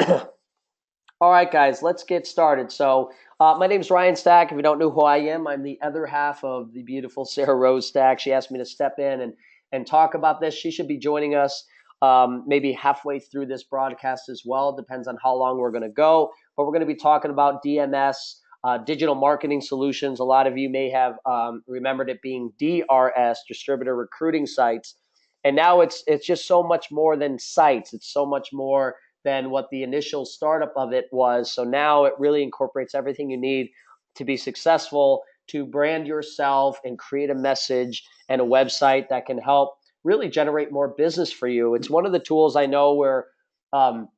All right, guys, let's get started. My name is Ryan Stack. If you don't know who I am, I'm the other half of the beautiful Sarah Rose Stack. She asked me to step in and talk about this. She should be joining us maybe halfway through this broadcast as well. Depends on how long we're going to go. But we're going to be talking about DMS, digital marketing solutions. A lot of you may have remembered it being DRS, distributor recruiting sites. And now it's just so much more than sites. It's so much more than what the initial startup of it was. So now it really incorporates everything you need to be successful, to brand yourself and create a message and a website that can help really generate more business for you. It's one of the tools I know where, um,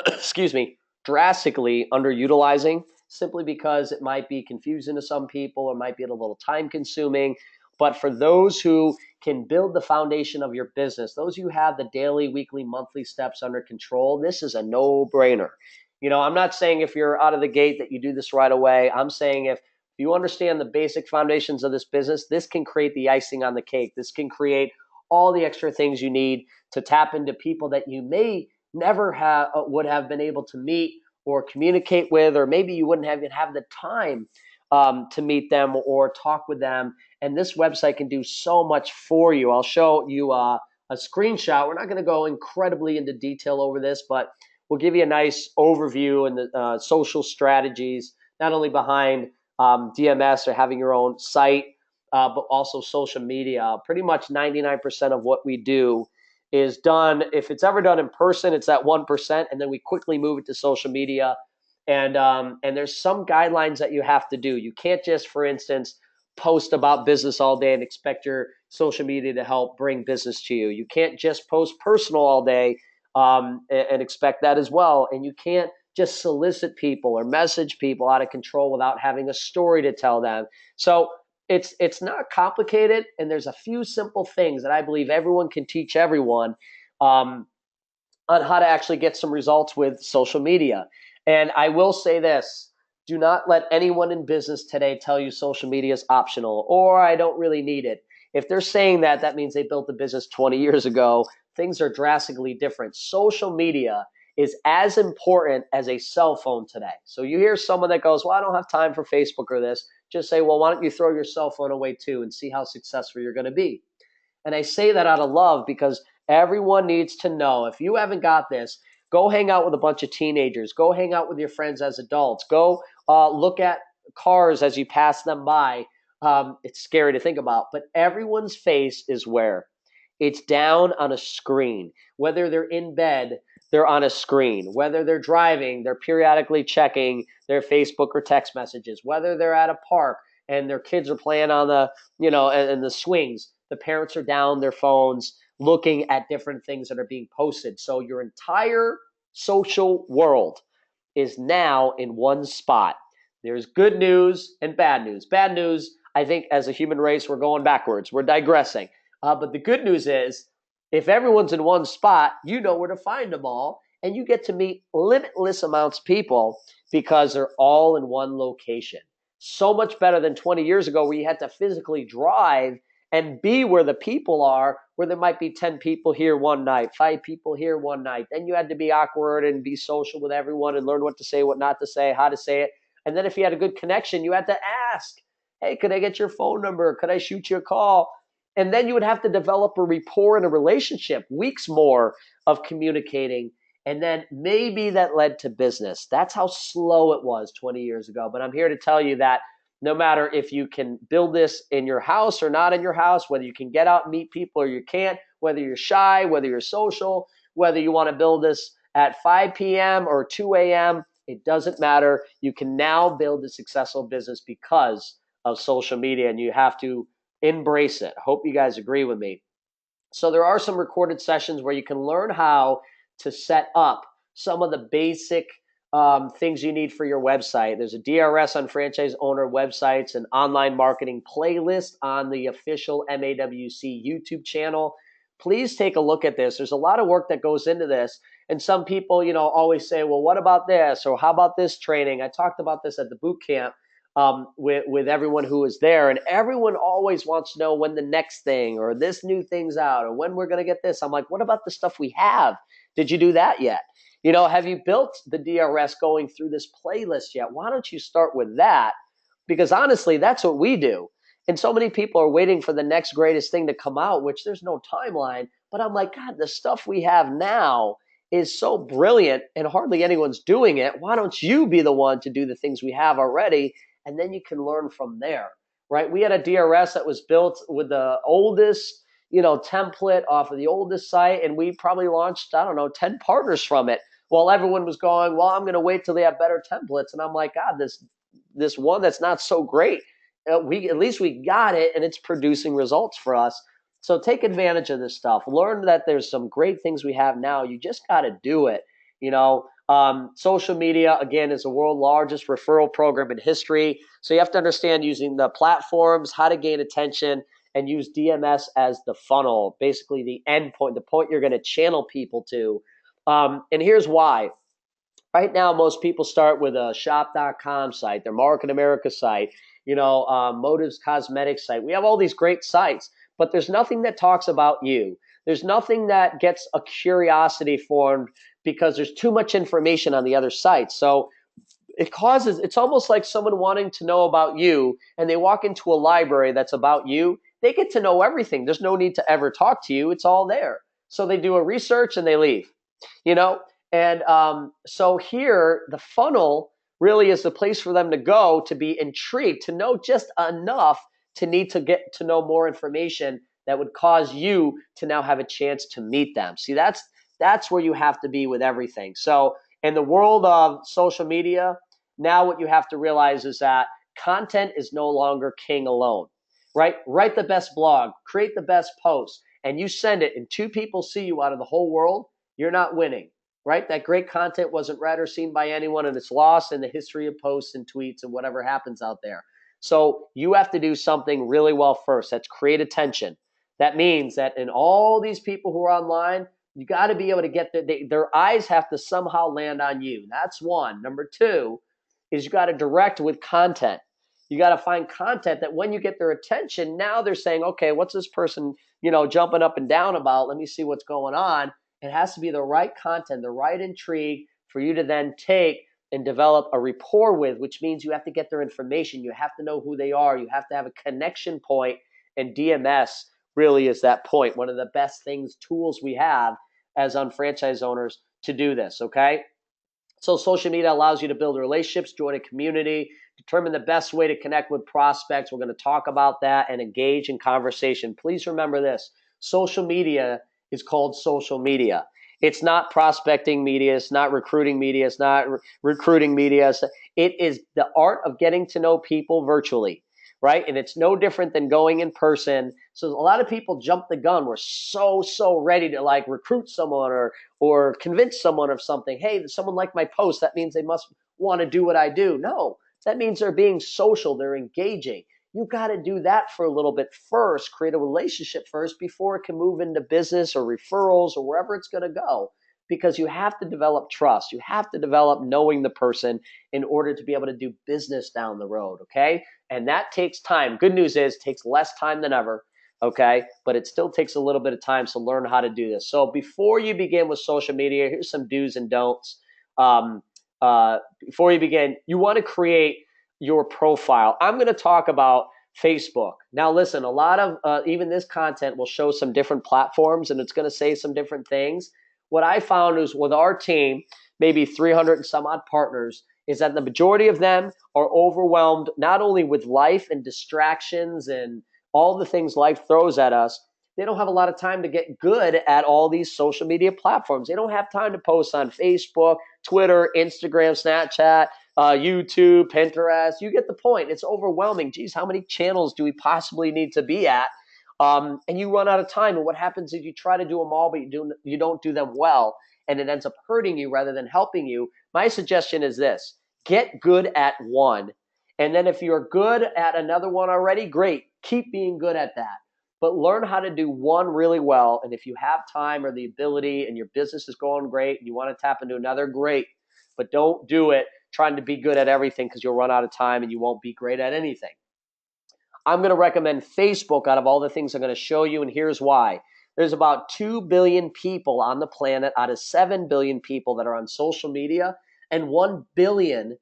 excuse me, drastically underutilizing simply because it might be confusing to some people or might be a little time consuming. But for those who can build the foundation of your business, those who have the daily, weekly, monthly steps under control, this is a no-brainer. I'm not saying if you're out of the gate that you do this right away. I'm saying if you understand the basic foundations of this business, this can create the icing on the cake. This can create all the extra things you need to tap into people that you may never would have been able to meet or communicate with, or maybe you wouldn't even have the time to meet them or talk with them. And this website can do so much for you. I'll show you a screenshot. We're not going to go incredibly into detail over this, but we'll give you a nice overview and the social strategies, not only behind DMS or having your own site, but also social media. Pretty much 99% of what we do is done. If it's ever done in person, it's that 1%, and then we quickly move it to social media. And there's some guidelines that you have to do. You can't just, for instance, post about business all day and expect your social media to help bring business to you. You can't just post personal all day and expect that as well. And you can't just solicit people or message people out of control without having a story to tell them. So it's not complicated, and there's a few simple things that I believe everyone can teach everyone on how to actually get some results with social media. And I will say this, do not let anyone in business today tell you social media is optional or I don't really need it. If they're saying that, that means they built the business 20 years ago. Things are drastically different. Social media is as important as a cell phone today. So you hear someone that goes, well, I don't have time for Facebook or this. Just say, well, why don't you throw your cell phone away too and see how successful you're going to be? And I say that out of love because everyone needs to know, if you haven't got this, go hang out with a bunch of teenagers. Go hang out with your friends as adults. Go look at cars as you pass them by. It's scary to think about, but everyone's face is where? It's down on a screen. Whether they're in bed, they're on a screen. Whether they're driving, they're periodically checking their Facebook or text messages. Whether they're at a park and their kids are playing on and the swings, the parents are down their phones looking at different things that are being posted. So your entire social world is now in one spot. There's good news and bad news. Bad news, I think as a human race, we're going backwards. We're digressing. But the good news is if everyone's in one spot, you know where to find them all, and you get to meet limitless amounts of people because they're all in one location. So much better than 20 years ago where you had to physically drive and be where the people are, where there might be 10 people here one night, 5 people here one night. Then you had to be awkward and be social with everyone and learn what to say, what not to say, how to say it. And then if you had a good connection, you had to ask, hey, could I get your phone number? Could I shoot you a call? And then you would have to develop a rapport and a relationship, weeks more of communicating. And then maybe that led to business. That's how slow it was 20 years ago. But I'm here to tell you that no matter if you can build this in your house or not in your house, whether you can get out and meet people or you can't, whether you're shy, whether you're social, whether you want to build this at 5 p.m. or 2 a.m., it doesn't matter. You can now build a successful business because of social media, and you have to embrace it. Hope you guys agree with me. So there are some recorded sessions where you can learn how to set up some of the basic things you need for your website. There's a DRS on franchise owner websites and online marketing playlist on the official MAWC YouTube channel. Please take a look at this. There's a lot of work that goes into this. And some people, always say, well, what about this? Or how about this training? I talked about this at the boot camp with everyone who was there. And everyone always wants to know when the next thing or this new thing's out or when we're going to get this. I'm like, what about the stuff we have? Did you do that yet? Have you built the DRS going through this playlist yet? Why don't you start with that? Because honestly, that's what we do. And so many people are waiting for the next greatest thing to come out, which there's no timeline. But I'm like, God, the stuff we have now is so brilliant and hardly anyone's doing it. Why don't you be the one to do the things we have already? And then you can learn from there, right? We had a DRS that was built with the oldest, template off of the oldest site, and we probably launched, I don't know, 10 partners from it. While everyone was going, well, I'm going to wait till they have better templates. And I'm like, God, this one that's not so great, we at least we got it, and it's producing results for us. So take advantage of this stuff. Learn that there's some great things we have now. You just got to do it. Social media, again, is the world's largest referral program in history. So you have to understand using the platforms, how to gain attention, and use DMS as the funnel, basically the end point, the point you're going to channel people to. And here's why. Right now, most people start with a shop.com site, their Market America site, Motives Cosmetics site. We have all these great sites, but there's nothing that talks about you. There's nothing that gets a curiosity formed because there's too much information on the other sites. So it's almost like someone wanting to know about you, and they walk into a library that's about you. They get to know everything. There's no need to ever talk to you. It's all there. So they do a research and they leave, And so here, the funnel really is the place for them to go to be intrigued, to know just enough to need to get to know more information that would cause you to now have a chance to meet them. See, that's where you have to be with everything. So in the world of social media, now what you have to realize is that content is no longer king alone, right? Write the best blog, create the best post, and you send it, and 2 people see you out of the whole world, you're not winning. Right? That great content wasn't read or seen by anyone, and it's lost in the history of posts and tweets and whatever happens out there. So you have to do something really well first. That's create attention. That means that in all these people who are online, you got to be able to get their eyes have to somehow land on you. That's one. Number 2 is you got to direct with content. You got to find content that when you get their attention, now they're saying, okay, what's this person, jumping up and down about? Let me see what's going on. It has to be the right content, the right intrigue for you to then take and develop a rapport with, which means you have to get their information. You have to know who they are. You have to have a connection point, and DMS really is that point. One of the best tools we have as unfranchised owners to do this, okay? So social media allows you to build relationships, join a community, determine the best way to connect with prospects. We're going to talk about that and engage in conversation. Please remember this. Social media is called social media. It's not prospecting media. It's not recruiting media. It's not recruiting media. It is the art of getting to know people virtually, right? And it's no different than going in person. So a lot of people jump the gun. We're so ready to recruit someone or convince someone of something. Hey, someone liked my post. That means they must want to do what I do. No, that means they're being social. They're engaging. You got to do that for a little bit first, create a relationship first before it can move into business or referrals or wherever it's going to go, because you have to develop trust. You have to develop knowing the person in order to be able to do business down the road, okay? And that takes time. Good news is it takes less time than ever, okay? But it still takes a little bit of time to learn how to do this. So before you begin with social media, here's some do's and don'ts. Before you begin, you want to create your profile. I'm going to talk about Facebook. Now, listen, a lot of even this content will show some different platforms, and it's going to say some different things. What I found is with our team, maybe 300 and some odd partners, is that the majority of them are overwhelmed not only with life and distractions and all the things life throws at us. They don't have a lot of time to get good at all these social media platforms. They don't have time to post on Facebook, Twitter, Instagram, Snapchat, YouTube, Pinterest. You get the point. It's overwhelming. Geez, how many channels do we possibly need to be at? And you run out of time. And what happens is you try to do them all, but you don't do them well, and it ends up hurting you rather than helping you. My suggestion is this. Get good at one. And then if you're good at another one already, great. Keep being good at that. But learn how to do one really well. And if you have time or the ability and your business is going great and you want to tap into another, great. But don't do it trying to be good at everything, because you'll run out of time and you won't be great at anything. I'm going to recommend Facebook out of all the things I'm going to show you, and here's why. There's about 2 billion people on the planet out of 7 billion people that are on social media, and 1 billion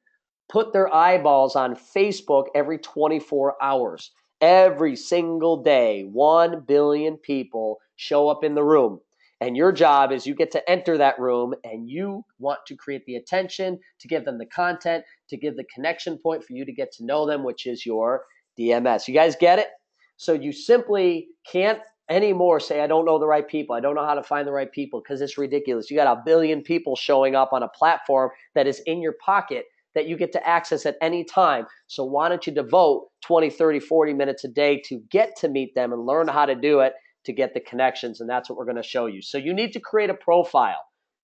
put their eyeballs on Facebook every 24 hours. Every single day, 1 billion people show up in the room. And your job is you get to enter that room and you want to create the attention, to give them the content, to give the connection point for you to get to know them, which is your DMS. You guys get it? So you simply can't anymore say, I don't know the right people. I don't know how to find the right people, because it's ridiculous. You got a billion people showing up on a platform that is in your pocket that you get to access at any time. So why don't you devote 20, 30, 40 minutes a day to get to meet them and learn how to do it, to get the connections. And that's what we're going to show you. So you need to create a profile.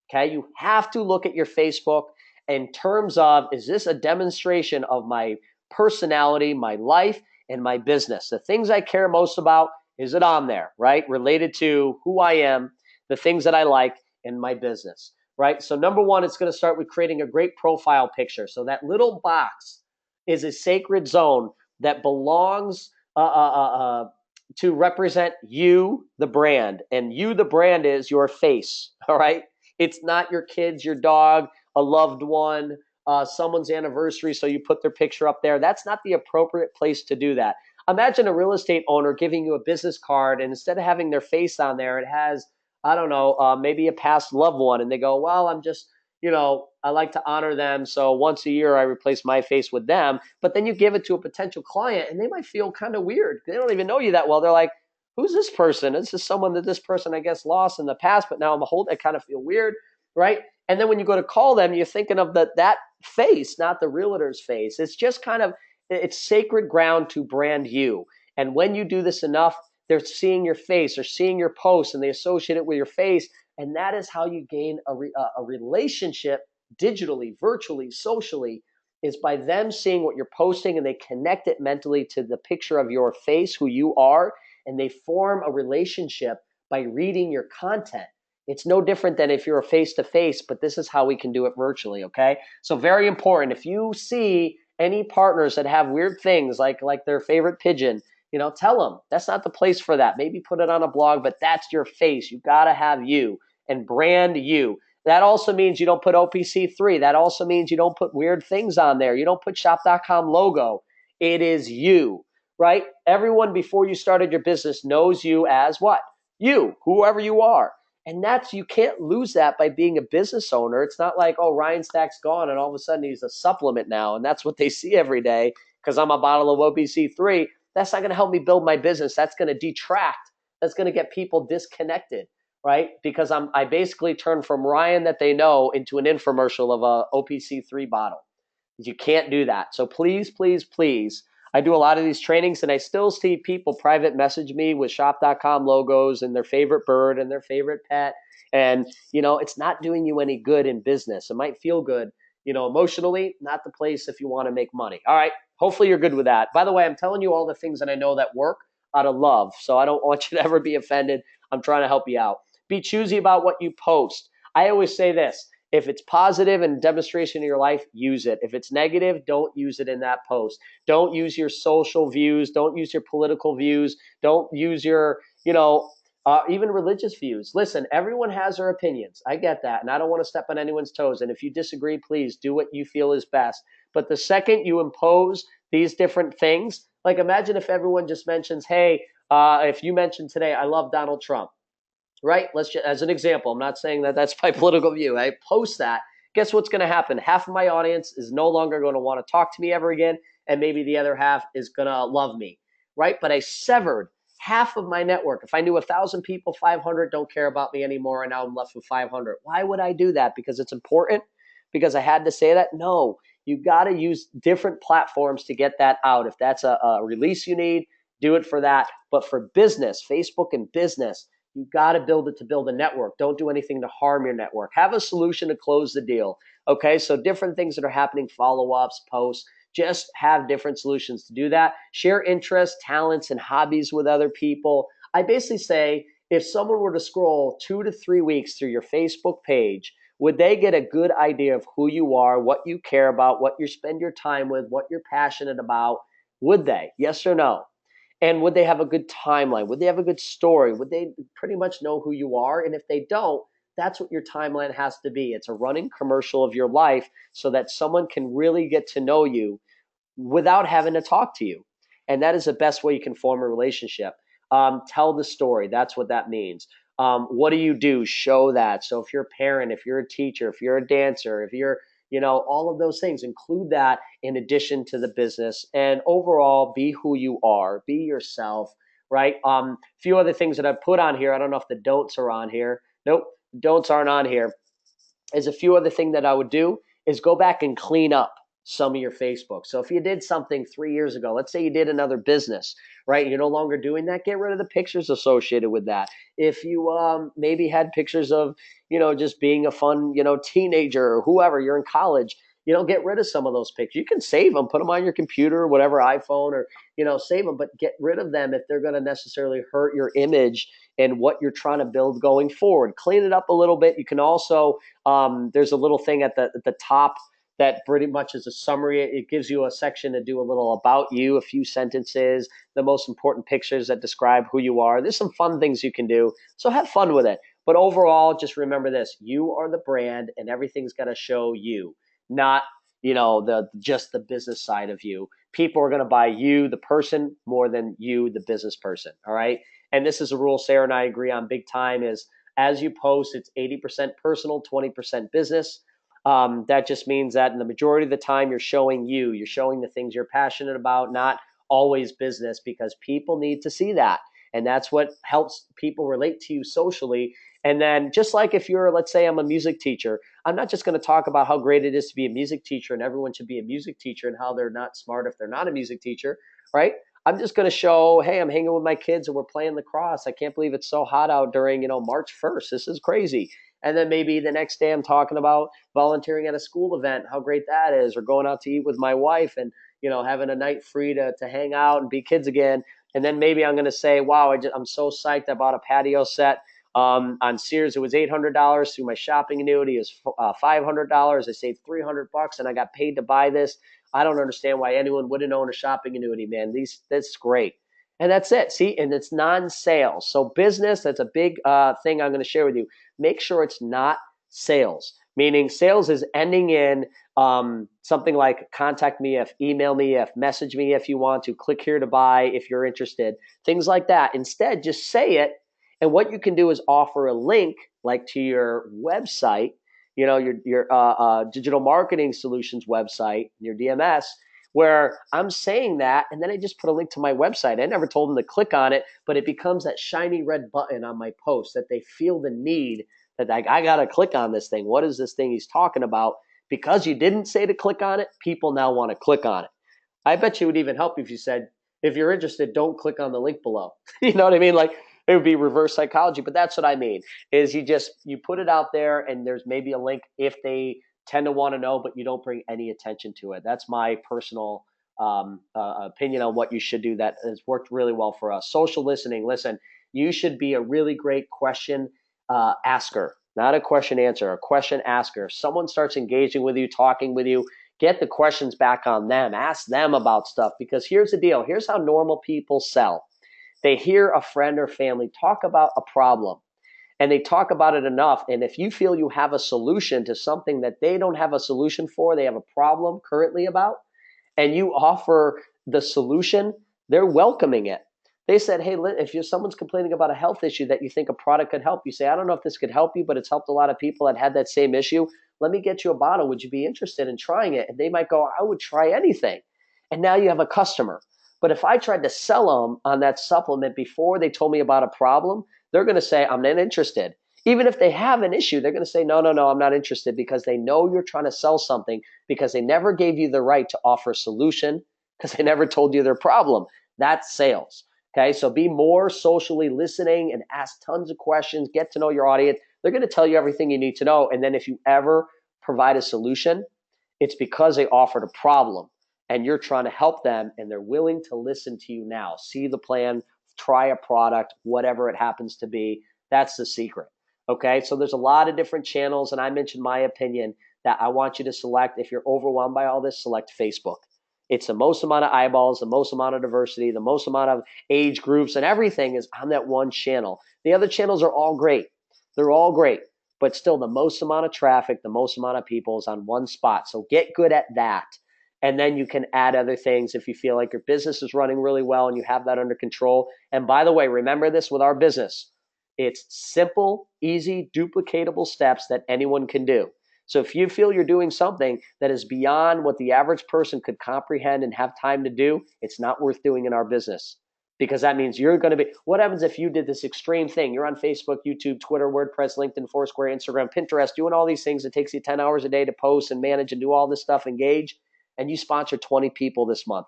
Okay. You have to look at your Facebook in terms of, is this a demonstration of my personality, my life, and my business? The things I care most about, is it on there, right? Related to who I am, the things that I like, and my business, right? So number one, it's going to start with creating a great profile picture. So that little box is a sacred zone that belongs to represent you, the brand. And you, the brand, is your face, all right? It's not your kids, your dog, a loved one, someone's anniversary, so you put their picture up there. That's not the appropriate place to do that. Imagine a real estate owner giving you a business card, and instead of having their face on there, it has, I don't know, maybe a past loved one, and they go, well, I'm just, I like to honor them, so once a year I replace my face with them. But then you give it to a potential client, and they might feel kind of weird. They don't even know you that well. They're like, who's this person? This is someone that this person, I guess, lost in the past, but now I'm I kind of feel weird, right? And then when you go to call them, you're thinking of that face, not the realtor's face. It's just kind of, it's sacred ground to brand you. And when you do this enough, they're seeing your face, they're seeing your posts, and they associate it with your face. And that is how you gain a relationship digitally, virtually, socially, is by them seeing what you're posting, and they connect it mentally to the picture of your face, who you are, and they form a relationship by reading your content. It's no different than if you're a face-to-face, but this is how we can do it virtually, okay? So very important. If you see any partners that have weird things like their favorite pigeon, tell them that's not the place for that. Maybe put it on a blog, but that's your face. You got to have you and brand you. That also means you don't put OPC3. That also means you don't put weird things on there. You don't put shop.com logo. It is you, right? Everyone before you started your business knows you as what? You, whoever you are. And you can't lose that by being a business owner. It's not like, oh, Ryan Stack's gone and all of a sudden he's a supplement now. And that's what they see every day because I'm a bottle of OPC3. That's not going to help me build my business. That's going to detract. That's going to get people disconnected, right? Because I basically turned from Ryan that they know into an infomercial of a OPC3 bottle. You can't do that. So please, please, please, I do a lot of these trainings and I still see people private message me with shop.com logos and their favorite bird and their favorite pet. And, it's not doing you any good in business. It might feel good, emotionally, not the place if you want to make money. All right. Hopefully you're good with that. By the way, I'm telling you all the things that I know that work out of love. So I don't want you to ever be offended. I'm trying to help you out. Be choosy about what you post. I always say this. If it's positive and demonstration in your life, use it. If it's negative, don't use it in that post. Don't use your social views. Don't use your political views. Don't use your, even religious views. Listen, everyone has their opinions. I get that. And I don't want to step on anyone's toes. And if you disagree, please do what you feel is best. But the second you impose these different things, like imagine if everyone just mentions, hey, if you mentioned today, I love Donald Trump. Right? Let's just, as an example, I'm not saying that that's my political view. I post that. Guess what's going to happen? Half of my audience is no longer going to want to talk to me ever again, and maybe the other half is going to love me, right? But I severed half of my network. If I knew 1,000 people, 500 don't care about me anymore, and now I'm left with 500. Why would I do that? Because it's important? Because I had to say that? No. You got to use different platforms to get that out. If that's a release you need, do it for that. But for business, Facebook and business, you got to build it to build a network. Don't do anything to harm your network. Have a solution to close the deal. Okay, so different things that are happening, follow-ups, posts, just have different solutions to do that. Share interests, talents, and hobbies with other people. I basically say if someone were to scroll 2 to 3 weeks through your Facebook page, would they get a good idea of who you are, what you care about, what you spend your time with, what you're passionate about? Would they? Yes or no? And would they have a good timeline? Would they have a good story? Would they pretty much know who you are? And if they don't, that's what your timeline has to be. It's a running commercial of your life so that someone can really get to know you without having to talk to you. And that is the best way you can form a relationship. Tell the story. That's what that means. What do you do? Show that. So if you're a parent, if you're a teacher, if you're a dancer, if you're, all of those things, include that in addition to the business. And overall, be who you are, be yourself, right? Few other things that I've put on here. I don't know if the don'ts are on here. Nope, don'ts aren't on here. Is a few other things that I would do is go back and clean up some of your Facebook. So if you did something 3 years ago, let's say you did another business, right? You're no longer doing that. Get rid of the pictures associated with that. If you maybe had pictures of, just being a fun, teenager or whoever, you're in college, get rid of some of those pictures. You can save them, put them on your computer, whatever, iPhone, or, save them, but get rid of them if they're going to necessarily hurt your image and what you're trying to build going forward. Clean it up a little bit. You can also, there's a little thing at the top that pretty much is a summary. It gives you a section to do a little about you, a few sentences, the most important pictures that describe who you are. There's some fun things you can do. So have fun with it. But overall, just remember this. You are the brand and everything's got to show you, not, just the business side of you. People are going to buy you, the person, more than you, the business person. All right. And this is a rule Sarah and I agree on big time is as you post, it's 80% personal, 20% business. That just means that in the majority of the time, you're showing you, you're showing the things you're passionate about, not always business, because people need to see that. And that's what helps people relate to you socially. And then just like if you're, let's say I'm a music teacher, I'm not just going to talk about how great it is to be a music teacher and everyone should be a music teacher and how they're not smart if they're not a music teacher, right? I'm just going to show, hey, I'm hanging with my kids and we're playing lacrosse. I can't believe it's so hot out during, March 1st. This is crazy. And then maybe the next day I'm talking about volunteering at a school event, how great that is, or going out to eat with my wife and, having a night free to hang out and be kids again. And then maybe I'm going to say, wow, I'm so psyched. I bought a patio set on Sears. It was $800 through my shopping annuity. It was $500. I saved $300 and I got paid to buy this. I don't understand why anyone wouldn't own a shopping annuity, man. That's great. And that's it. See, and it's non-sales. So business, that's a big thing I'm going to share with you. Make sure it's not sales, meaning sales is ending in something like contact me if, email me if, message me if you want to, click here to buy if you're interested, things like that. Instead, just say it. And what you can do is offer a link like to your website, your digital marketing solutions website, your DMS, where I'm saying that, and then I just put a link to my website. I never told them to click on it, but it becomes that shiny red button on my post that they feel the need that I got to click on this thing. What is this thing he's talking about? Because you didn't say to click on it, people now want to click on it. I bet you it would even help if you said, if you're interested, don't click on the link below. You know what I mean? Like it would be reverse psychology, but that's what I mean is you put it out there and there's maybe a link if they tend to want to know, but you don't bring any attention to it. That's my personal opinion on what you should do. That has worked really well for us. Social listening. Listen, you should be a really great question asker, not a question answer, a question asker. If someone starts engaging with you, talking with you, get the questions back on them. Ask them about stuff because here's the deal. Here's how normal people sell. They hear a friend or family talk about a problem and they talk about it enough. And if you feel you have a solution to something that they don't have a solution for, they have a problem currently about, and you offer the solution, they're welcoming it. They said, hey, if someone's complaining about a health issue that you think a product could help, you say, I don't know if this could help you, but it's helped a lot of people that had that same issue. Let me get you a bottle. Would you be interested in trying it? And they might go, I would try anything. And now you have a customer. But if I tried to sell them on that supplement before they told me about a problem, they're going to say, I'm not interested. Even if they have an issue, they're going to say, no, I'm not interested because they know you're trying to sell something because they never gave you the right to offer a solution because they never told you their problem. That's sales. Okay, so be more socially listening and ask tons of questions, get to know your audience. They're going to tell you everything you need to know. And then if you ever provide a solution, it's because they offered a problem and you're trying to help them and they're willing to listen to you now. See the plan, try a product, whatever it happens to be. That's the secret. Okay, so there's a lot of different channels, and I mentioned my opinion that I want you to select. If you're overwhelmed by all this, select Facebook. It's the most amount of eyeballs, the most amount of diversity, the most amount of age groups, and everything is on that one channel. The other channels are all great. They're all great, but still the most amount of traffic, the most amount of people is on one spot. So get good at that. And then you can add other things if you feel like your business is running really well and you have that under control. And by the way, remember this with our business. It's simple, easy, duplicatable steps that anyone can do. So if you feel you're doing something that is beyond what the average person could comprehend and have time to do, it's not worth doing in our business. Because that means you're going to be, what happens if you did this extreme thing? You're on Facebook, YouTube, Twitter, WordPress, LinkedIn, Foursquare, Instagram, Pinterest, doing all these things. It takes you 10 hours a day to post and manage and do all this stuff, engage, and you sponsor 20 people this month.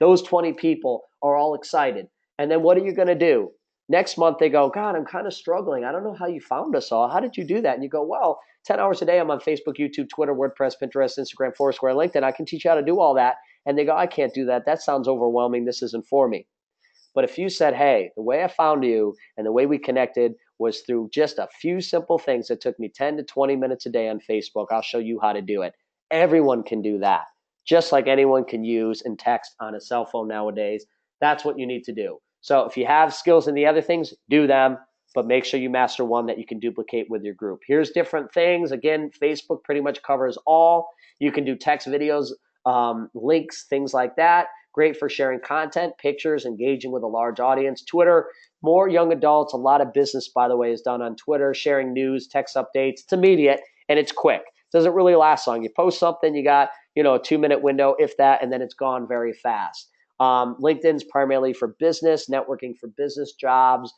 Those 20 people are all excited. And then what are you going to do? Next month they go, God, I'm kind of struggling. I don't know how you found us all. How did you do that? And you go, well, 10 hours a day I'm on Facebook, YouTube, Twitter, WordPress, Pinterest, Instagram, Foursquare, LinkedIn. I can teach you how to do all that. And they go, I can't do that. That sounds overwhelming. This isn't for me. But if you said, hey, the way I found you and the way we connected was through just a few simple things that took me 10 to 20 minutes a day on Facebook, I'll show you how to do it. Everyone can do that, just like anyone can use and text on a cell phone nowadays. That's what you need to do. So if you have skills in the other things, do them, but make sure you master one that you can duplicate with your group. Here's different things. Again, Facebook pretty much covers all. You can do text videos, links, things like that. Great for sharing content, pictures, engaging with a large audience. Twitter, more young adults. A lot of business, by the way, is done on Twitter, sharing news, text updates. It's immediate and it's quick. It doesn't really last long. You post something, you got a 2-minute window, if that, and then it's gone very fast. LinkedIn's primarily for business, networking for business jobs,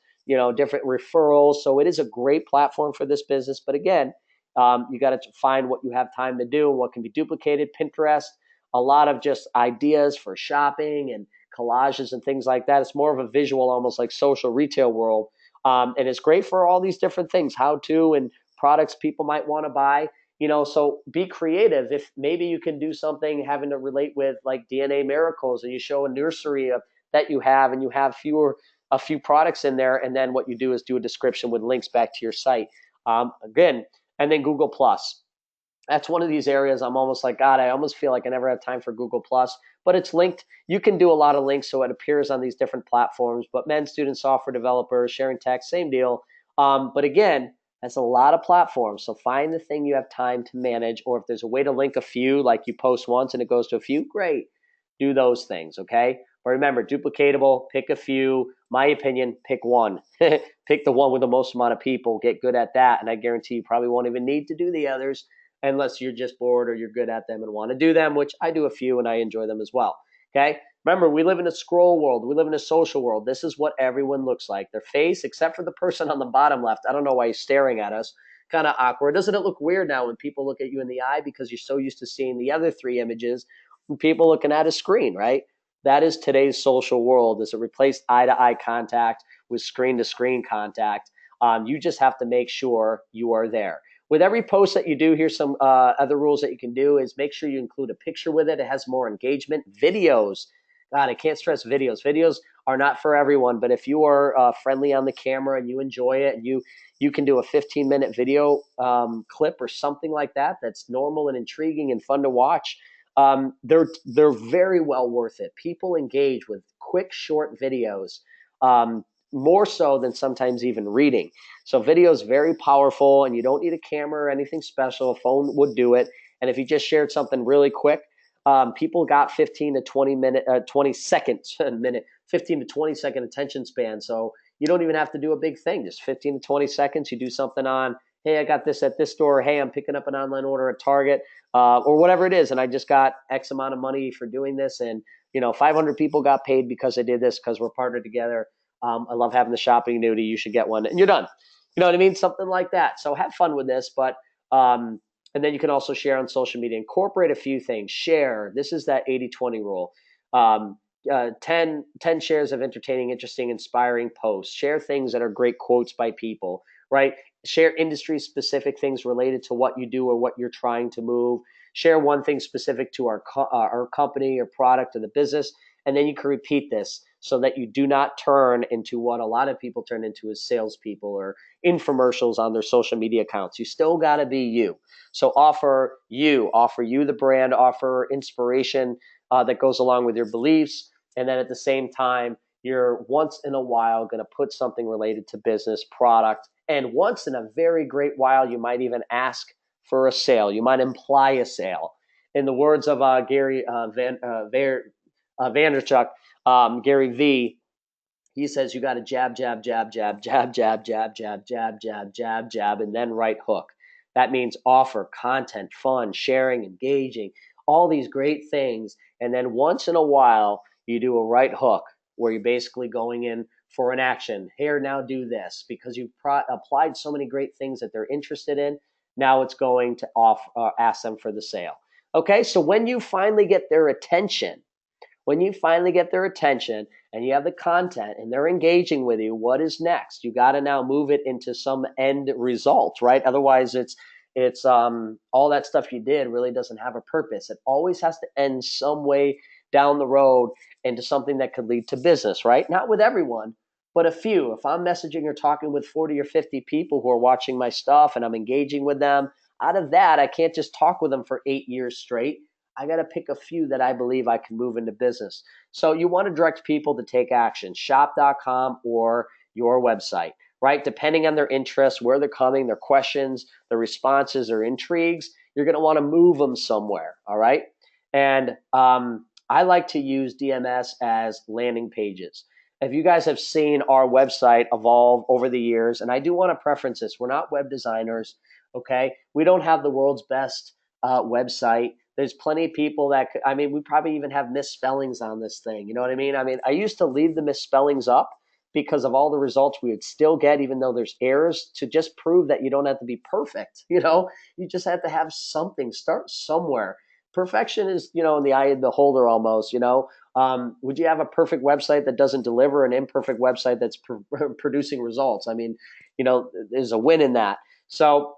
different referrals. So it is a great platform for this business. But again, you got to find what you have time to do and what can be duplicated. Pinterest, a lot of just ideas for shopping and collages and things like that. It's more of a visual, almost like social retail world. And it's great for all these different things, how to and products people might want to buy. So be creative. If maybe you can do something having to relate with like DNA miracles and you show a nursery that you have and you have a few products in there. And then what you do is do a description with links back to your site. Again, and then Google Plus. That's one of these areas I'm almost like, God, I almost feel like I never have time for Google Plus, but it's linked. You can do a lot of links so it appears on these different platforms, but men, students, software developers, sharing text, same deal. But again, that's a lot of platforms. So find the thing you have time to manage, or if there's a way to link a few, like you post once and it goes to a few, great. Do those things, okay? But remember, duplicatable, pick a few. My opinion, pick one. Pick the one with the most amount of people. Get good at that, and I guarantee you probably won't even need to do the others unless you're just bored or you're good at them and want to do them, which I do a few and I enjoy them as well. Okay? Remember, we live in a scroll world. We live in a social world. This is what everyone looks like. Their face, except for the person on the bottom left. I don't know why he's staring at us. Kind of awkward. Doesn't it look weird now when people look at you in the eye because you're so used to seeing the other three images and people looking at a screen, right? That is today's social world. Is it replaced eye-to-eye contact with screen-to-screen contact? You just have to make sure you are there. With every post that you do, here's some other rules that you can do is make sure you include a picture with it. It has more engagement. Videos. God, I can't stress videos. Videos are not for everyone, but if you are friendly on the camera and you enjoy it and you can do a 15-minute video clip or something like that that's normal and intriguing and fun to watch, they're very well worth it. People engage with quick, short videos. More so than sometimes even reading. So video is very powerful and you don't need a camera or anything special. A phone would do it. And if you just shared something really quick, people got 15 to 20 seconds a minute, 15 to 20 second attention span. So you don't even have to do a big thing. Just 15 to 20 seconds. You do something on, hey, I got this at this store. Hey, I'm picking up an online order at Target or whatever it is. And I just got X amount of money for doing this. And, 500 people got paid because I did this because we're partnered together. I love having the shopping annuity. You should get one, and you're done. You know what I mean? Something like that. So have fun with this, but and then you can also share on social media. Incorporate a few things. Share. This is that 80-20 rule. 10 shares of entertaining, interesting, inspiring posts. Share things that are great quotes by people, right? Share industry-specific things related to what you do or what you're trying to move. Share one thing specific to our company or product or the business, and then you can repeat this so that you do not turn into what a lot of people turn into as salespeople or infomercials on their social media accounts. You still got to be you. So offer you the brand, offer inspiration, that goes along with your beliefs. And then at the same time, you're once in a while going to put something related to business, product, and once in a very great while, you might even ask for a sale. You might imply a sale. In the words of Gary Vanderchuk, Gary V, he says you got to jab, jab, jab, jab, jab, jab, jab, jab, jab, jab, jab, jab, and then right hook. That means offer, content, fun, sharing, engaging, all these great things. And then once in a while, you do a right hook where you're basically going in for an action. Here, now do this, because you've applied so many great things that they're interested in. Now it's going to ask them for the sale. Okay, so when you finally get their attention, and you have the content and they're engaging with you, what is next? You got to now move it into some end result, right? Otherwise, it's all that stuff you did really doesn't have a purpose. It always has to end some way down the road into something that could lead to business, right? Not with everyone, but a few. If I'm messaging or talking with 40 or 50 people who are watching my stuff and I'm engaging with them, out of that, I can't just talk with them for 8 years straight. I got to pick a few that I believe I can move into business. So you want to direct people to take action, shop.com or your website, right? Depending on their interests, where they're coming, their questions, their responses, their intrigues, you're going to want to move them somewhere, all right? And I like to use DMS as landing pages. If you guys have seen our website evolve over the years, and I do want to preference this, we're not web designers, okay? We don't have the world's best website. There's plenty of people that, we probably even have misspellings on this thing. You know what I mean? I used to leave the misspellings up because of all the results we would still get, even though there's errors, to just prove that you don't have to be perfect. You just have to have something, start somewhere. Perfection is, in the eye of the beholder almost, would you have a perfect website that doesn't deliver, an imperfect website that's producing results? There's a win in that. So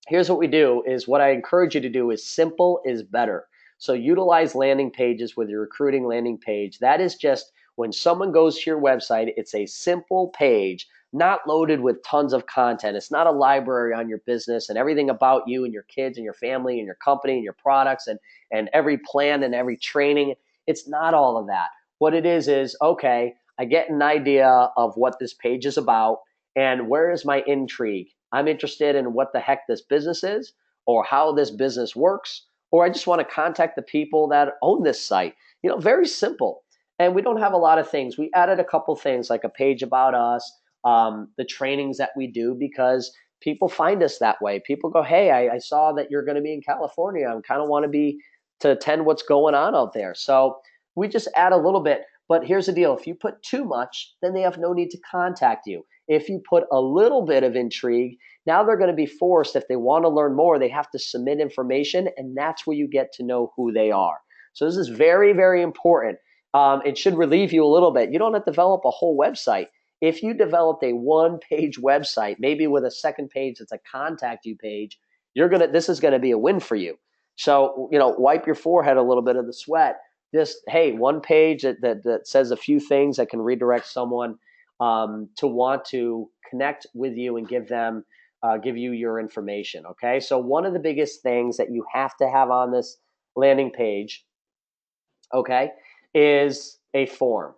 here's what we do is what I encourage you to do is simple is better. So utilize landing pages with your recruiting landing page. That is just when someone goes to your website, it's a simple page, not loaded with tons of content. It's not a library on your business and everything about you and your kids and your family and your company and your products and every plan and every training. It's not all of that. What it is, okay, I get an idea of what this page is about and where is my intrigue. I'm interested in what the heck this business is or how this business works, or I just want to contact the people that own this site. Very simple. And we don't have a lot of things. We added a couple things like a page about us, the trainings that we do, because people find us that way. People go, hey, I saw that you're going to be in California. I kind of want to attend what's going on out there. So we just add a little bit. But here's the deal. If you put too much, then they have no need to contact you. If you put a little bit of intrigue, now they're going to be forced, if they want to learn more, they have to submit information, and that's where you get to know who they are. So this is very, very important. It should relieve you a little bit. You don't have to develop a whole website. If you developed a one-page website, maybe with a second page that's a contact you page, this is going to be a win for you. So, wipe your forehead a little bit of the sweat. Just, hey, one page that says a few things that can redirect someone to want to connect with you and give you your information, okay? So one of the biggest things that you have to have on this landing page, okay, is a form.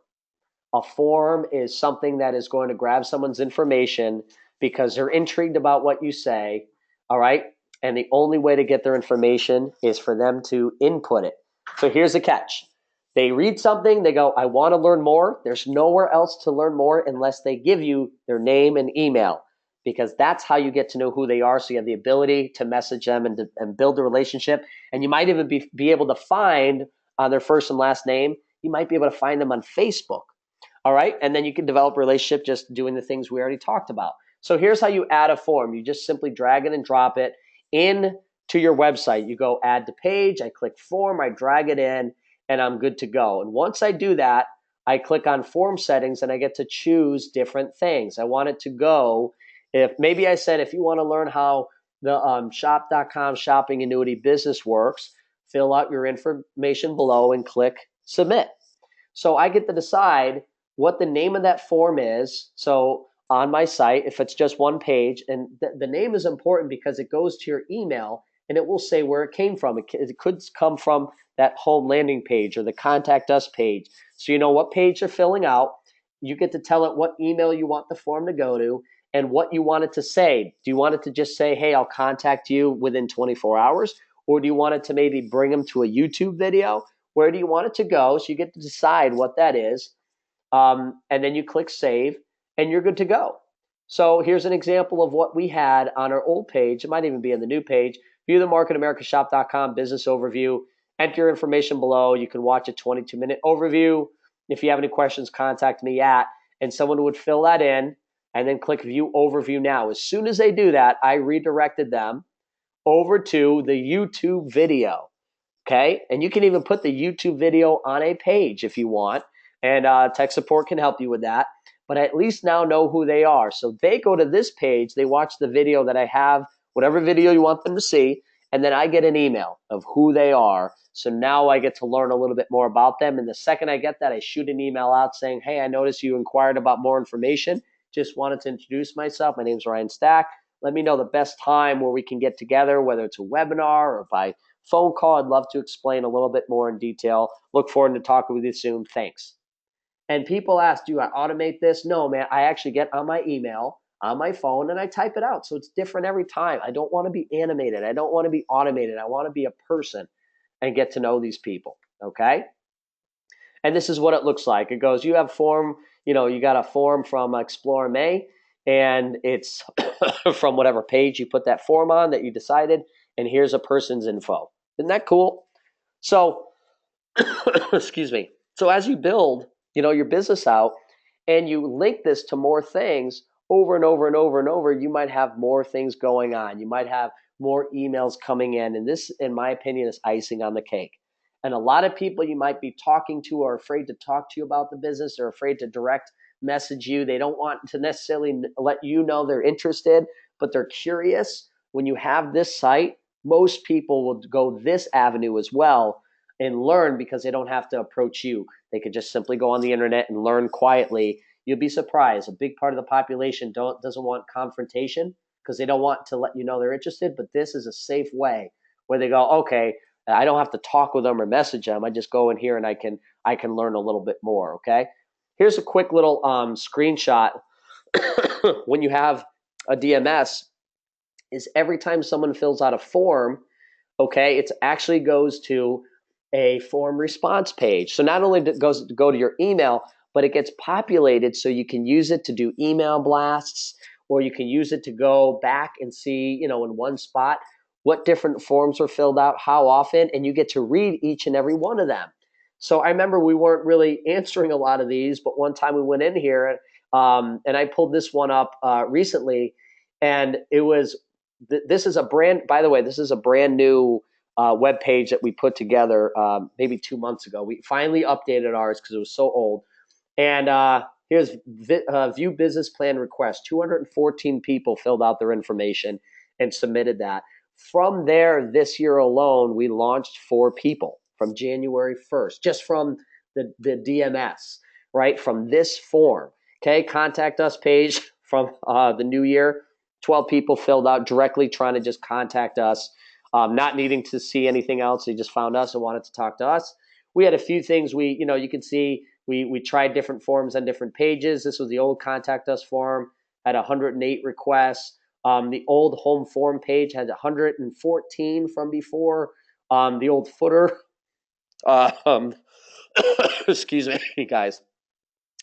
A form is something that is going to grab someone's information because they're intrigued about what you say, all right? And the only way to get their information is for them to input it. So here's the catch. They read something, they go, I want to learn more. There's nowhere else to learn more unless they give you their name and email, because that's how you get to know who they are. So you have the ability to message them and build a relationship. And you might even be able to find their first and last name. You might be able to find them on Facebook. All right. And then you can develop a relationship just doing the things we already talked about. So here's how you add a form. You just simply drag it and drop it in to your website. You go add to page. I click form. I drag it in and I'm good to go. And once I do that, I click on form settings and I get to choose different things. I want it to go. If maybe I said, if you want to learn how the shop.com shopping annuity business works, fill out your information below and click submit. So I get to decide what the name of that form is. So on my site, if it's just one page, and the name is important because it goes to your email and it will say where it came from. It could come from that home landing page or the contact us page. So you know what page they're filling out. You get to tell it what email you want the form to go to and what you want it to say. Do you want it to just say, hey, I'll contact you within 24 hours? Or do you want it to maybe bring them to a YouTube video? Where do you want it to go? So you get to decide what that is. And then you click save and you're good to go. So here's an example of what we had on our old page. It might even be in the new page. View the marketamericashop.com business overview. Enter your information below. You can watch a 22-minute overview. If you have any questions, contact me at, and someone would fill that in and then click view overview now. As soon as they do that, I redirected them over to the YouTube video. Okay, and you can even put the YouTube video on a page if you want, and tech support can help you with that. But I at least now know who they are. So they go to this page, they watch the video that I have, whatever video you want them to see, and then I get an email of who they are. So now I get to learn a little bit more about them. And the second I get that, I shoot an email out saying, hey, I noticed you inquired about more information. Just wanted to introduce myself. My name's Ryan Stack. Let me know the best time where we can get together, whether it's a webinar or by phone call. I'd love to explain a little bit more in detail. Look forward to talking with you soon. Thanks. And people ask, do I automate this? No, man. I actually get on my email, on my phone, and I type it out. So it's different every time. I don't want to be animated. I don't want to be automated. I want to be a person and get to know these people. Okay? And this is what it looks like. It goes, you have form, you got a form from Explore May, and it's from whatever page you put that form on that you decided, and here's a person's info. Isn't that cool? So, excuse me. So as you build, your business out and you link this to more things over and over and over and over, you might have more things going on. You might have more emails coming in. And this, in my opinion, is icing on the cake. And a lot of people you might be talking to are afraid to talk to you about the business. They're afraid to direct message you. They don't want to necessarily let you know they're interested, but they're curious. When you have this site, most people will go this avenue as well and learn because they don't have to approach you. They could just simply go on the internet and learn quietly. You'll be surprised. A big part of the population doesn't want confrontation because they don't want to let you know they're interested, but this is a safe way where they go, okay, I don't have to talk with them or message them. I just go in here and I can learn a little bit more, okay? Here's a quick little screenshot. When you have a DMS, is every time someone fills out a form, okay, it actually goes to a form response page. So not only does it go to your email, but it gets populated so you can use it to do email blasts, or you can use it to go back and see, in one spot, what different forms are filled out, how often, and you get to read each and every one of them. So I remember we weren't really answering a lot of these, but one time we went in here and I pulled this one up recently, and it was, this is a brand, by the way, this is a brand new web page that we put together maybe 2 months ago. We finally updated ours because it was so old. And here's view business plan request. 214 people filled out their information and submitted that. From there, this year alone, we launched 4 people from January 1st, just from the DMS, right? From this form. Okay, contact us page from the new year. 12 people filled out directly trying to just contact us, not needing to see anything else. They just found us and wanted to talk to us. We had a few things you can see. We tried different forms on different pages. This was the old contact us form, had 108 requests. The old home form page had 114 from before. The old footer, excuse me, guys,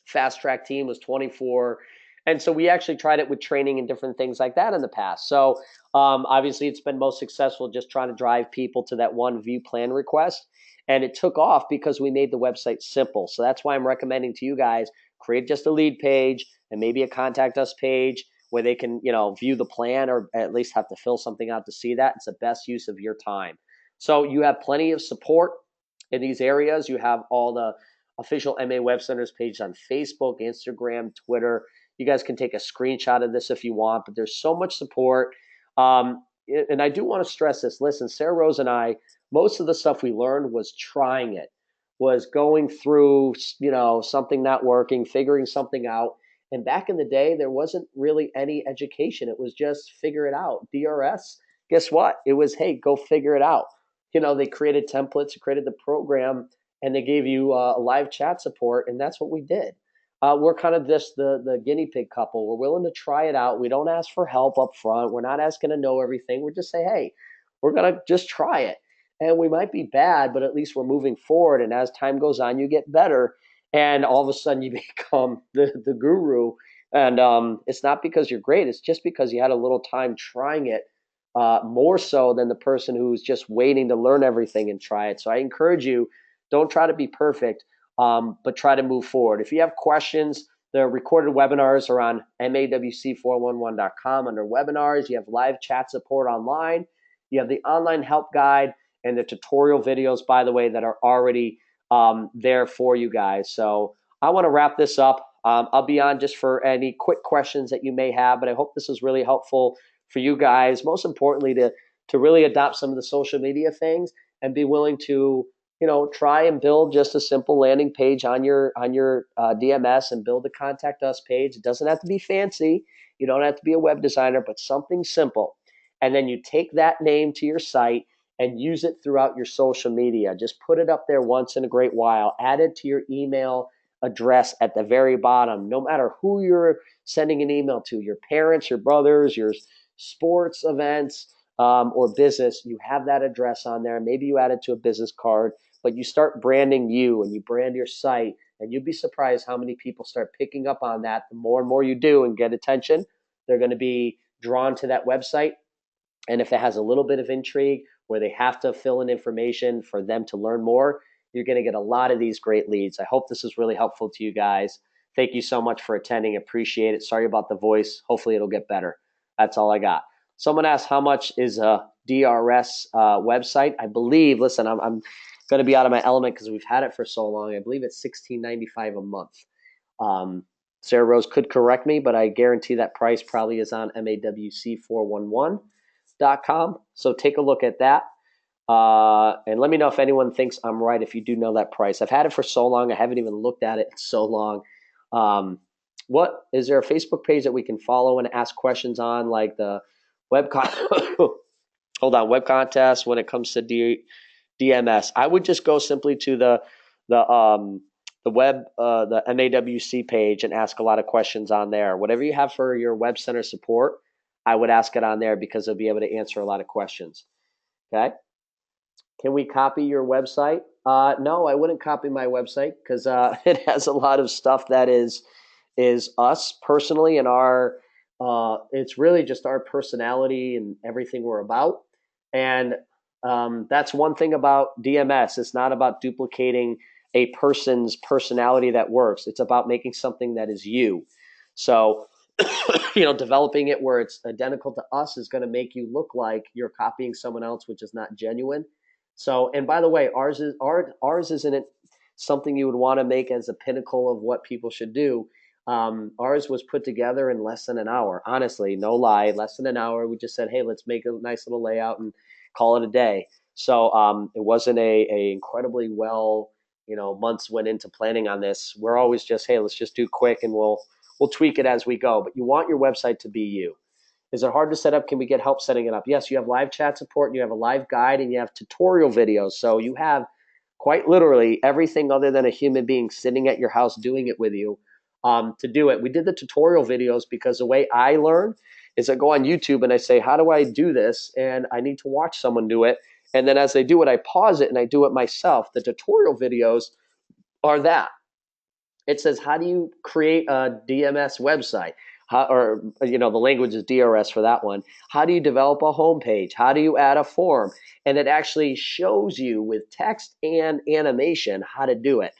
fast track team was 24. And so we actually tried it with training and different things like that in the past. So obviously it's been most successful just trying to drive people to that one view plan request. And it took off because we made the website simple. So that's why I'm recommending to you guys, create just a lead page and maybe a contact us page where they can, view the plan or at least have to fill something out to see that. It's the best use of your time. So you have plenty of support in these areas. You have all the official MA Web Centers pages on Facebook, Instagram, Twitter. You guys can take a screenshot of this if you want, but there's so much support. And I do want to stress this. Listen, Sarah Rose and I, most of the stuff we learned was trying it, was going through, something not working, figuring something out. And back in the day, there wasn't really any education. It was just figure it out. DRS, Guess what? It was, hey, go figure it out. They created templates, created the program, and they gave you live chat support, and that's what we did. We're kind of just the guinea pig couple. We're willing to try it out. We don't ask for help up front. We're not asking to know everything. We're just say, hey, we're gonna just try it, and we might be bad, but at least we're moving forward. And as time goes on, you get better, and all of a sudden you become the guru. And it's not because you're great. It's just because you had a little time trying it, more so than the person who's just waiting to learn everything and try it. So I encourage you, don't try to be perfect, but try to move forward. If you have questions, the recorded webinars are on mawc411.com under webinars. You have live chat support online. You have the online help guide and the tutorial videos, by the way, that are already there for you guys. So I want to wrap this up. I'll be on just for any quick questions that you may have, but I hope this is really helpful for you guys. Most importantly, to really adopt some of the social media things and be willing to try and build just a simple landing page on your DMS and build a contact us page. It doesn't have to be fancy. You don't have to be a web designer, but something simple. And then you take that name to your site and use it throughout your social media. Just put it up there once in a great while. Add it to your email address at the very bottom. No matter who you're sending an email to, your parents, your brothers, your sports events, or business, you have that address on there. Maybe you add it to a business card, but you start branding you and you brand your site, and you'd be surprised how many people start picking up on that. The more and more you do and get attention, they're going to be drawn to that website. And if it has a little bit of intrigue where they have to fill in information for them to learn more, you're going to get a lot of these great leads. I hope this is really helpful to you guys. Thank you so much for attending. Appreciate it. Sorry about the voice. Hopefully it'll get better. That's all I got. Someone asked how much is a DRS website. I believe, listen, I'm going to be out of my element because we've had it for so long. I believe it's $16.95 a month. Sarah Rose could correct me, but I guarantee that price probably is on mawc411.com. So take a look at that. And let me know if anyone thinks I'm right if you do know that price. I've had it for so long. I haven't even looked at it in so long. What is there a Facebook page that we can follow and ask questions on, like the web web contest when it comes to DMS? I would just go simply to the web the MAWC page and ask a lot of questions on there. Whatever you have for your web center support, I would ask it on there because they'll be able to answer a lot of questions. Okay. Can we copy your website? No, I wouldn't copy my website because it has a lot of stuff that is us personally, and our it's really just our personality and everything we're about. And that's one thing about DMS. It's not about duplicating a person's personality that works. It's about making something that is you. So, developing it where it's identical to us is going to make you look like you're copying someone else, which is not genuine. So, and by the way, ours isn't something you would want to make as a pinnacle of what people should do. Ours was put together in less than an hour. Honestly, no lie, less than an hour. We just said, hey, let's make a nice little layout and call it a day. So it wasn't a incredibly well, months went into planning on this. We're always just, hey, let's just do quick and we'll tweak it as we go. But you want your website to be you. Is it hard to set up? Can we get help setting it up? Yes, you have live chat support, and you have a live guide, and you have tutorial videos. So you have quite literally everything other than a human being sitting at your house doing it with you to do it. We did the tutorial videos because the way I learn is I go on YouTube and I say, how do I do this? And I need to watch someone do it. And then as they do it, I pause it and I do it myself. The tutorial videos are that. It says, how do you create a DMS website? The language is DRS for that one. How do you develop a homepage? How do you add a form? And it actually shows you with text and animation how to do it.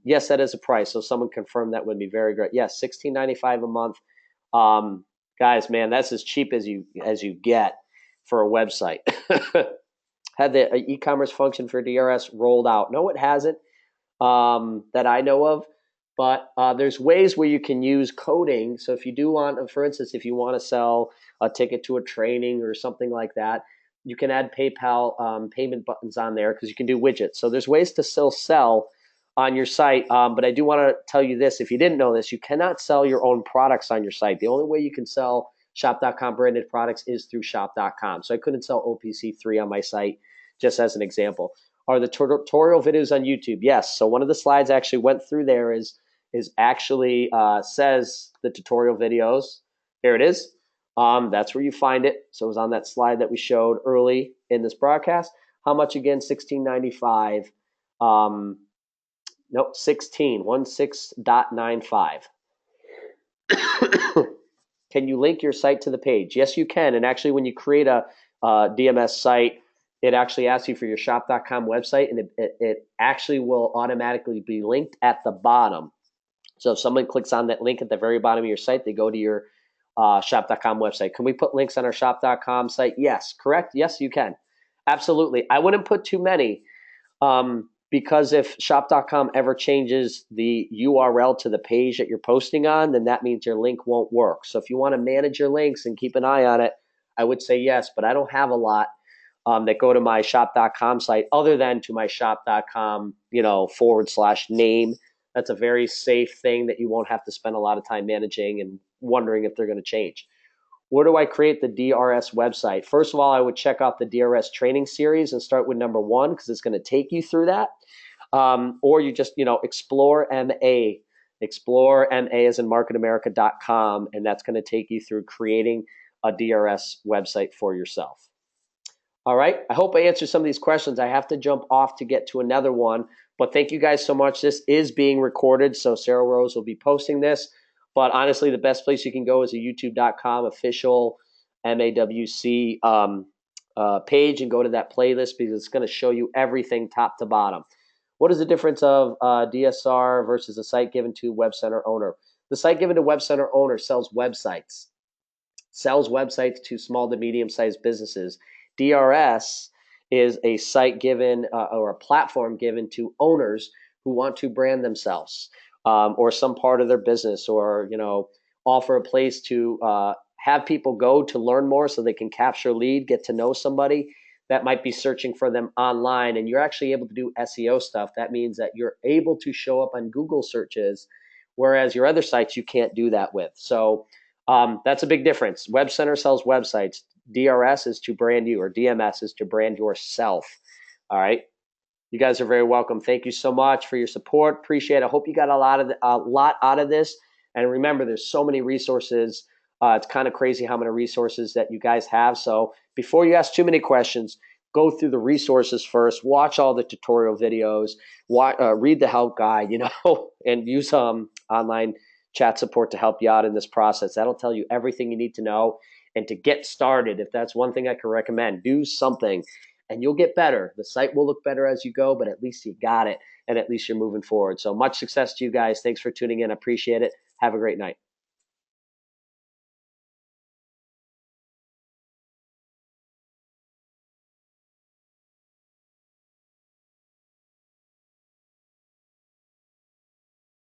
Yes, that is a price. So someone confirmed that would be very great. Yes, $16.95 a month. Guys, man, that's as cheap as you get for a website. Had the e-commerce function for DRS rolled out? No, it hasn't. That I know of, but there's ways where you can use coding. So if you do want, for instance, if you want to sell a ticket to a training or something like that, you can add PayPal payment buttons on there because you can do widgets. So there's ways to still sell on your site. But I do want to tell you this, if you didn't know this, you cannot sell your own products on your site. The only way you can sell Shop.com branded products is through Shop.com. So I couldn't sell OPC3 on my site, just as an example. Are the tutorial videos on YouTube? Yes. So one of the slides I actually went through there is actually says the tutorial videos. Here it is. That's where you find it. So it was on that slide that we showed early in this broadcast. How much again? $16.95. Nope, 16.95. Can you link your site to the page? Yes, you can. And actually, when you create a DMS site, it actually asks you for your shop.com website, and it actually will automatically be linked at the bottom. So if someone clicks on that link at the very bottom of your site, they go to your shop.com website. Can we put links on our shop.com site? Yes, correct? Yes, you can. Absolutely. I wouldn't put too many because if shop.com ever changes the URL to the page that you're posting on, then that means your link won't work. So if you want to manage your links and keep an eye on it, I would say yes, but I don't have a lot that go to my shop.com site other than to my shop.com, /name. That's a very safe thing that you won't have to spend a lot of time managing and wondering if they're going to change. Where do I create the DRS website? First of all, I would check out the DRS training series and start with number 1 because it's going to take you through that. Or you just, explore MA. Explore MA as in marketamerica.com, and that's going to take you through creating a DRS website for yourself. All right. I hope I answered some of these questions. I have to jump off to get to another one, but thank you guys so much. This is being recorded, so Sarah Rose will be posting this. But honestly, the best place you can go is a youtube.com official MAWC page and go to that playlist because it's going to show you everything top to bottom. What is the difference of DSR versus a site given to web center owner? The site given to web center owner sells websites to small to medium-sized businesses. DRS is a site given or a platform given to owners who want to brand themselves or some part of their business, or offer a place to have people go to learn more so they can capture lead, get to know somebody that might be searching for them online, and you're actually able to do SEO stuff. That means that you're able to show up on Google searches, whereas your other sites you can't do that with. So that's a big difference. Web Center sells websites. DRS is to brand you, or DMS is to brand yourself. All right. You guys are very welcome. Thank you so much for your support. Appreciate it. I hope you got a lot out of this. And remember, there's so many resources. It's kind of crazy how many resources that you guys have. So before you ask too many questions, go through the resources first. Watch all the tutorial videos. Read the help guide, and use online chat support to help you out in this process. That'll tell you everything you need to know. And to get started, if that's one thing I can recommend, do something and you'll get better. The site will look better as you go, but at least you got it and at least you're moving forward. So much success to you guys. Thanks for tuning in. I appreciate it. Have a great night.